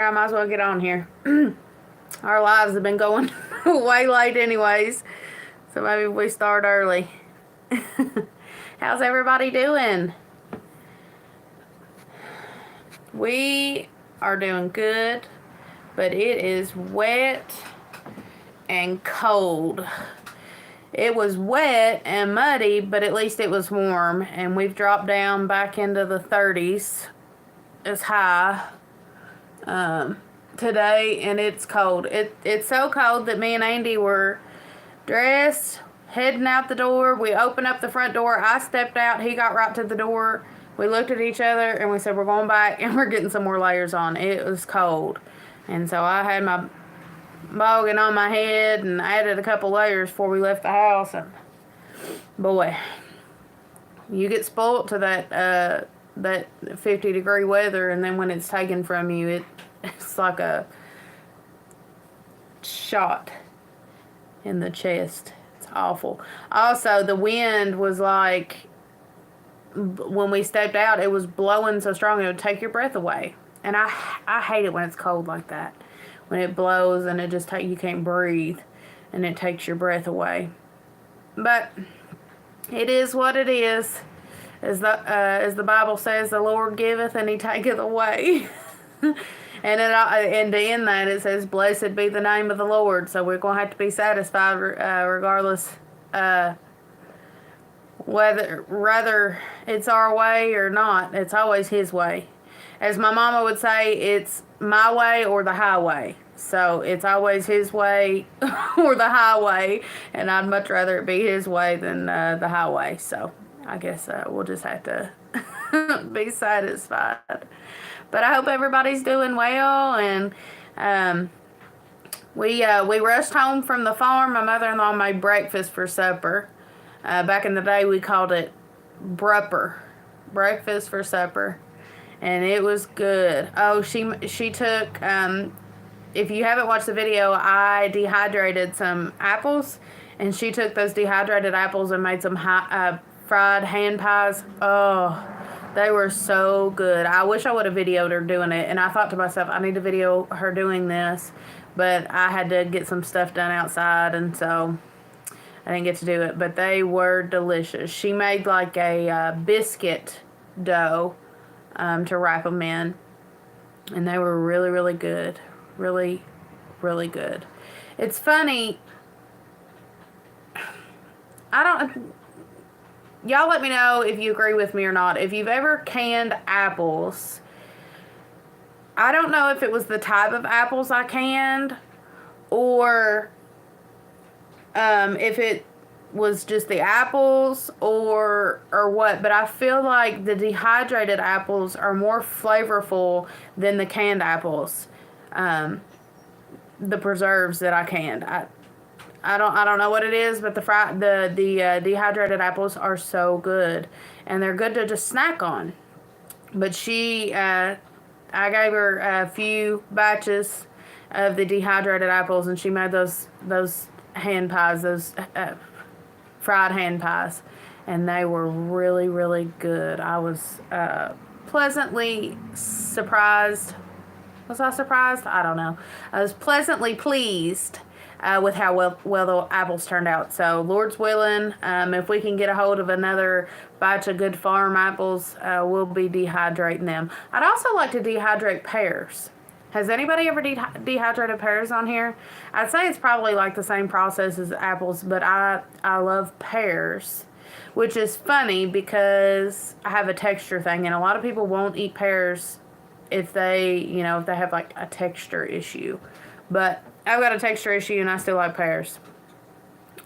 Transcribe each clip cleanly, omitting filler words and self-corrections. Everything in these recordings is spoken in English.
I might as well get on here. Our lives have been going way late anyways. So maybe we start early. How's everybody doing? We are doing good, but it is wet and cold. It was wet and muddy, but at least it was warm, and we've dropped down back into the 30s as high today, and it's cold. It's so cold that me and Andy were dressed, heading out the door. We opened up the front door. I stepped out. He got right to the door. We looked at each other, and we said, we're going back, and we're getting some more layers on. It was cold. And so I had my boggin on my head and added a couple layers before we left the house. And boy, you get spoiled to that 50-degree weather, and then when it's taken from you, it's like a shot in the chest. It's awful. Also, the wind was like, when we stepped out, it was blowing so strong it would take your breath away. And I hate it when it's cold like that. When it blows and it just you can't breathe and it takes your breath away. But it is what it is. As the Bible says, the Lord giveth and he taketh away. And to end that, it says, blessed be the name of the Lord. So we're going to have to be satisfied regardless whether it's our way or not. It's always his way. As my mama would say, it's my way or the highway. So it's always his way or the highway. And I'd much rather it be his way than the highway. So I guess we'll just have to be satisfied. But I hope everybody's doing well. And we rushed home from the farm. My mother-in-law made breakfast for supper. Back in the day, we called it brupper. Breakfast for supper. And it was good. Oh, she took, if you haven't watched the video, I dehydrated some apples. And she took those dehydrated apples and made some fried hand pies. Oh, they were so good. I wish I would have videoed her doing it. And I thought to myself, I need to video her doing this. But I had to get some stuff done outside, and so I didn't get to do it. But they were delicious. She made like a biscuit dough to wrap them in. And they were really, really good. Really, really good. It's funny. Y'all let me know if you agree with me or not. If you've ever canned apples, I don't know if it was the type of apples I canned or if it was just the apples or what, but I feel like the dehydrated apples are more flavorful than the canned apples. The preserves that I canned. I don't know what it is, but the dehydrated apples are so good, and they're good to just snack on. But I gave her a few batches of the dehydrated apples, and she made those hand pies, those fried hand pies, and they were really, really good. I was pleasantly surprised. Was I surprised? I don't know. I was pleasantly pleased with how well the apples turned out. So, Lord's willing, if we can get a hold of another batch of good farm apples, we'll be dehydrating them. I'd also like to dehydrate pears. Has anybody ever dehydrated pears on here? I'd say it's probably like the same process as apples, but I love pears, which is funny because I have a texture thing, and a lot of people won't eat pears if they have like a texture issue. But I've got a texture issue, and I still like pears.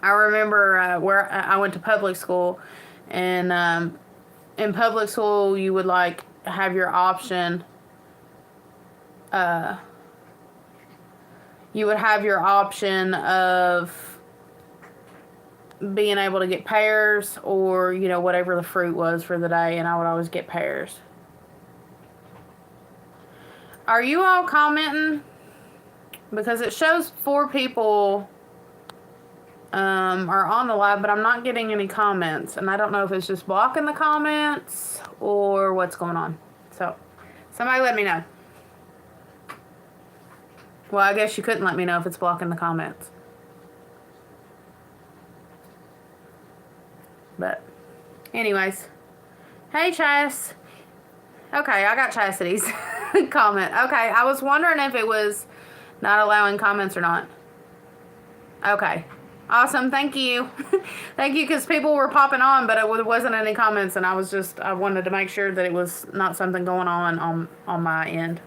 I remember where I went to public school, and in public school you would like have your option. You would have your option of being able to get pears or whatever the fruit was for the day, and I would always get pears. Are you all commenting? Because it shows 4 people are on the live, but I'm not getting any comments. And I don't know if it's just blocking the comments or what's going on. So, somebody let me know. Well, I guess you couldn't let me know if it's blocking the comments. But, anyways. Hey, Chas. Okay, I got Chastity's comment. Okay, I was wondering if it was not allowing comments or not. Okay. Awesome, thank you. Thank you, because people were popping on, but it wasn't any comments, and I wanted to make sure that it was not something going on my end.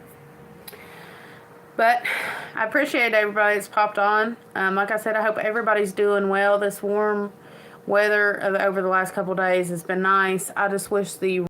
But I appreciate everybody that's popped on. Like I said, I hope everybody's doing well. This warm weather over the last couple of days has been nice. I just wish the